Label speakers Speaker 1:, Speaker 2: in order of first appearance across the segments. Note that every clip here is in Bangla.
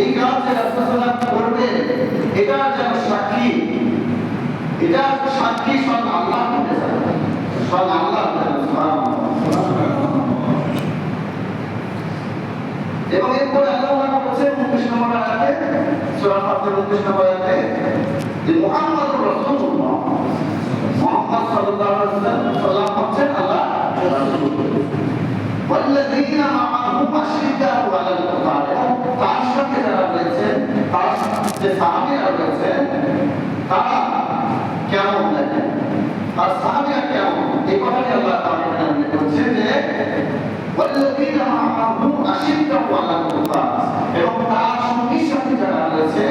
Speaker 1: এই কাজ যে রাসূলুল্লাহ করবে এটা যেন সাক্ষী, এটা সাক্ষী স্বয়ং আল্লাহ হতে চায়, স্বয়ং আল্লাহ এবং এরপরে আল্লাহ বলছেন 29 নম্বর আয়াতে, সূরা ফাতির 29 নম্বর আয়াতে যে মুহাম্মাদুর রাসূলুল্লাহ, মুহাম্মদ সাল্লাল্লাহু আলাইহি ওয়াসাল্লাম হচ্ছেন আল্লাহ রাসূল। ওয়াল্লাযীনা মাআহু আশিদ্দাউ আলাল কুফার, তার সাথে যারা রয়েছেন, তার যে সাহাবীরা রয়েছেন তারা কেমন দেখেন, আর সাহাবীরা কেমন, এই কথাটি আল্লাহ তাআলা এখানে বলছেন যে ওয়াল্লাযীনা মাআহু আশিদ্দাউ আলাল কুফার, এবং তার সঙ্গী সাথী যারা রয়েছে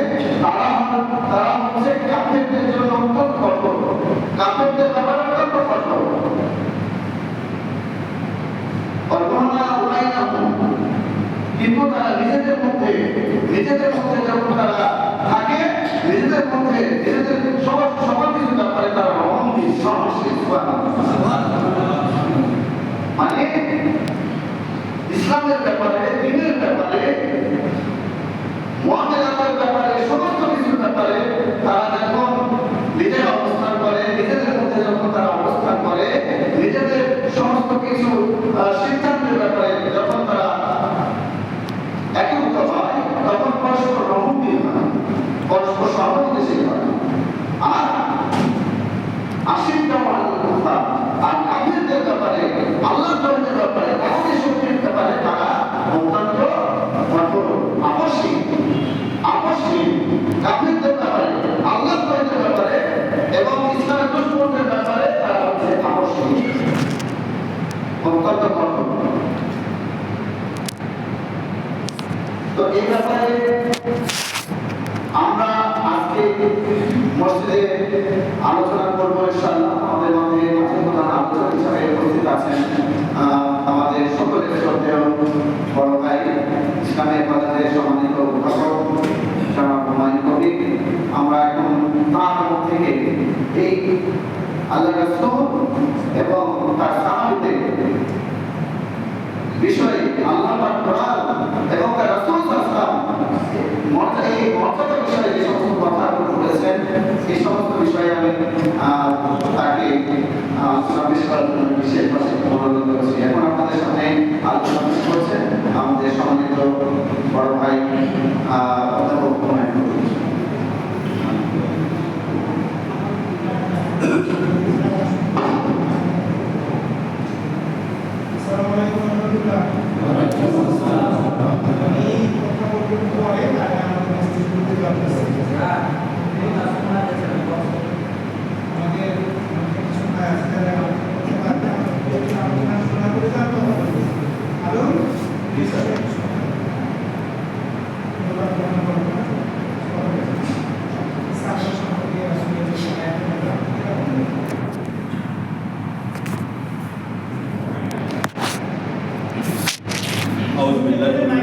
Speaker 1: তারা হচ্ছে কাফেরদের জন্য অত্যন্ত কঠোর, কাফেরদের ব্যাপারে অত্যন্ত কঠোর। কিন্তু তারা নিজেদের মধ্যে যখন তারা থাকে, নিজেদের মধ্যে নিজেদের সবার কিছু ব্যাপারে তারা রহমত সহনশীল, মানে ইসলামের ব্যাপারে, দ্বীনের ব্যাপারে, মুআমালাতের ব্যাপারে, সমস্ত কিছুর ব্যাপারে তারা যখন নিজেরা অবস্থান করে, নিজেদের মধ্যে যখন তারা অবস্থান করে, নিজেদের সমস্ত কিছু সিদ্ধান্তের ব্যাপারে যখন তারা একীভূত হয়, তখন পরস্পর রহমী হয়, পরস্পর সহানুভূতিশীল হয়। আর আশিদ্দাউ আলাল কুফার, আর কাফিরদের ব্যাপারে, আল্লাহর ধর্মের ব্যাপারে, তাদের শক্তির ব্যাপারে তারা অত্যন্ত কঠোর, আপসহীন। কাফিরদের ব্যাপারে, আল্লাহর ধর্মের ব্যাপারে এবং ইসলামের দুশমনদের ব্যাপারে তারা হচ্ছে আপসহীন, অত্যন্ত কঠোর। তো এই ব্যাপারে আমরা আজকে মসজিদে আলোচনা করবো ইনশাআল্লাহ। আমাদের মধ্যে প্রধান আলোচক হিসাবে উপস্থিত আছেন আমাদের সকলের শ্রদ্ধেয় বড় ভাই, ইসলামের বাজারের সম্মানিত অধ্যাপক জনাব হুমায়ুন কবির। আমরা এখন তার মুখ থেকে এই আল্লাহ রাসূল এবং তার সাহাবীদের বিষয়ে, আল্লাহ পাক কোরআন এবং তার রাসূল সাল্লাল্লাহু আলাইহি মর্যাদা বিষয়ে যে সমস্ত কথা বলেছেন, এই সমস্ত বিষয়ে আমি তাকে সমাবেশ করার জন্য বিশেষভাবে অনুরোধ করেছি। এখন আপনাদের সামনে আলোচনা করছেন আমাদের সম্মানিত বড় ভাই অধ্যাপক হুমায়ুন কবির।
Speaker 2: আসসালামু আলাইকুম ওয়া রাহমাতুল্লাহ। আমি কথা বলবো পরে, আর আমাদের মসজিদ করতে যাচ্ছি। আমাদের কিছু আজকে আলোচনা করে যাবো। হ্যালো, জি স্যার।
Speaker 3: أعوذ بالله من